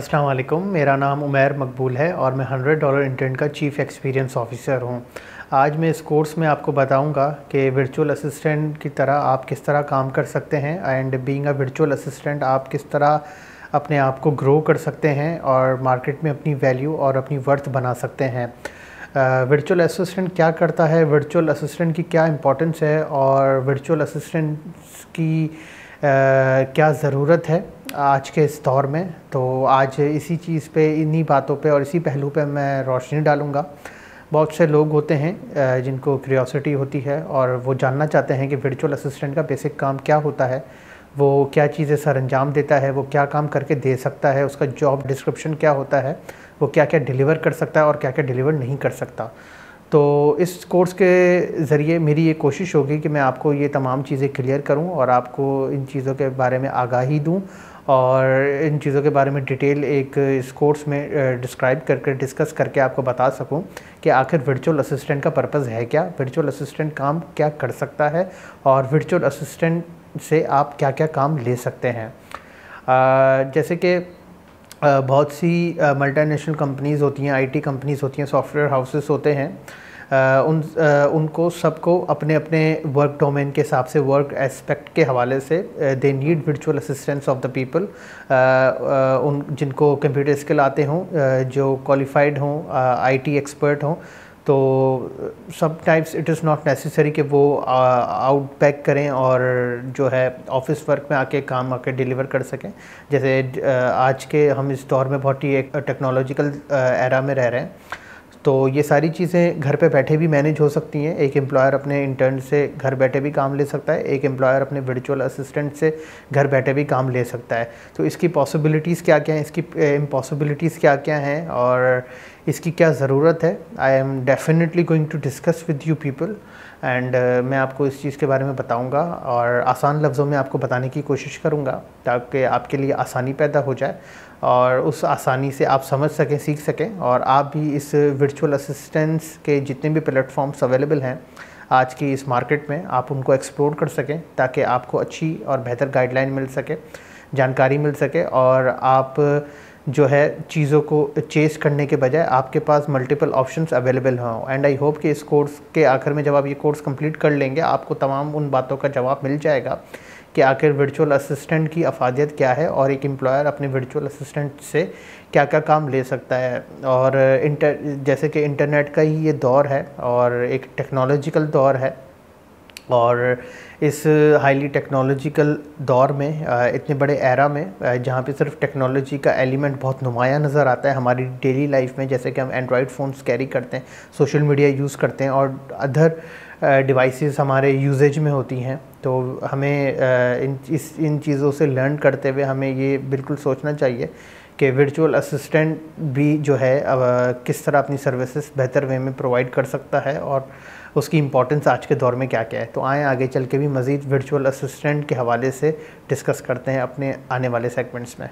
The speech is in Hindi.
अस्सलाम वालेकुम। मेरा नाम उमैर मकबूल है और मैं $100 इंटर्न का चीफ़ एक्सपीरियंस ऑफ़िसर हूँ। आज मैं इस कोर्स में आपको बताऊँगा कि वर्चुअल असिस्टेंट की तरह आप किस तरह काम कर सकते हैं and being a virtual assistant आप किस तरह अपने आप को ग्रो कर सकते हैं और मार्केट में अपनी वैल्यू और अपनी वर्थ बना सकते हैं। वर्चुअल असिस्टेंट क्या करता है, वर्चुअल असिस्टेंट की क्या इम्पोर्टेंस है और वर्चुअल असिस्टेंट की क्या ज़रूरत है आज के इस दौर में। तो आज इसी चीज़ पे, इन्हीं बातों पे और इसी पहलू पे मैं रोशनी डालूँगा। बहुत से लोग होते हैं जिनको क्यूरियोसिटी होती है और वो जानना चाहते हैं कि वर्चुअल असिस्टेंट का बेसिक काम क्या होता है, वो क्या चीज़ें सर अंजाम देता है, वो क्या काम करके दे सकता है, उसका जॉब डिस्क्रिप्शन क्या होता है, वो क्या क्या डिलीवर कर सकता है और क्या क्या डिलीवर नहीं कर सकता। तो इस कोर्स के ज़रिए मेरी ये कोशिश होगी कि मैं आपको ये तमाम चीज़ें क्लियर करूं और आपको इन चीज़ों के बारे में आगाही दूं और इन चीज़ों के बारे में डिटेल एक इस कोर्स में डिस्क्राइब करके डिस्कस करके आपको बता सकूं कि आखिर वर्चुअल असिस्टेंट का पर्पज़ है क्या, वर्चुअल असिस्टेंट काम क्या कर सकता है और वर्चुअल असिस्टेंट से आप क्या क्या काम ले सकते हैं। जैसे कि बहुत सी मल्टीनेशनल कंपनीज़ होती हैं, आईटी कंपनीज़ होती हैं, सॉफ्टवेयर हाउसेस होते हैं। उनको सबको अपने अपने वर्क डोमेन के हिसाब से, वर्क एस्पेक्ट के हवाले से they need virtual assistance of the people. उन जिनको कंप्यूटर स्किल आते हों, जो क्वालिफाइड हों, आईटी एक्सपर्ट हों, तो सब times it is not necessary कि वो आउट पैक करें और जो है ऑफिस वर्क में आके काम आके डिलीवर कर सकें। जैसे आज के हम इस दौर में बहुत ही एक टेक्नोलॉजिकल एरा में रह रहे हैं, तो ये सारी चीज़ें घर पे बैठे भी मैनेज हो सकती हैं। एक एम्प्लॉयर अपने इंटर्न से घर बैठे भी काम ले सकता है, एक एम्प्लॉयर अपने वर्चुअल असिस्टेंट से घर बैठे भी काम ले सकता है। तो इसकी पॉसिबिलिटीज़ क्या क्या हैं, इसकी इम्पॉसिबिलिटीज़ क्या क्या हैं और इसकी क्या ज़रूरत है, I am definitely going to discuss with you people and मैं आपको इस चीज़ के बारे में बताऊंगा और आसान लफ्ज़ों में आपको बताने की कोशिश करूंगा ताकि आपके लिए आसानी पैदा हो जाए और उस आसानी से आप समझ सकें, सीख सकें और आप भी इस वर्चुअल असिस्टेंस के जितने भी प्लेटफॉर्म्स अवेलेबल हैं आज की इस मार्केट में, आप उनको एक्सप्लोर कर सकें ताकि आपको अच्छी और बेहतर गाइडलाइन मिल सके, जानकारी मिल सके और आप जो है चीज़ों को चेस करने के बजाय आपके पास मल्टीपल ऑप्शंस अवेलेबल हों। एंड आई होप कि इस कोर्स के आखिर में जब आप ये कोर्स कंप्लीट कर लेंगे आपको तमाम उन बातों का जवाब मिल जाएगा कि आखिर वर्चुअल असिस्टेंट की अफादियत क्या है और एक एम्प्लॉयर अपने वर्चुअल असिस्टेंट से क्या क्या काम ले सकता है। और जैसे कि इंटरनेट का ही ये दौर है और एक टेक्नोलॉजिकल दौर है और इस हाईली टेक्नोलॉजिकल दौर में, इतने बड़े एरा में जहाँ पे सिर्फ टेक्नोलॉजी का एलिमेंट बहुत नुमायाँ नज़र आता है हमारी डेली लाइफ में, जैसे कि हम एंड्रॉयड फ़ोन्स कैरी करते हैं, सोशल मीडिया यूज़ करते हैं और अदर डिवाइसेस हमारे यूजेज में होती हैं। तो हमें इन चीज़ों से लर्न करते हुए हमें ये बिल्कुल सोचना चाहिए कि वर्चुअल असिस्टेंट भी जो है किस तरह अपनी सर्विसेज बेहतर वे में प्रोवाइड कर सकता है और उसकी इम्पोर्टेंस आज के दौर में क्या क्या है। तो आएँ आगे चल के भी मज़ीद वर्चुअल असिस्टेंट के हवाले से डिस्कस करते हैं अपने आने वाले सेगमेंट्स में।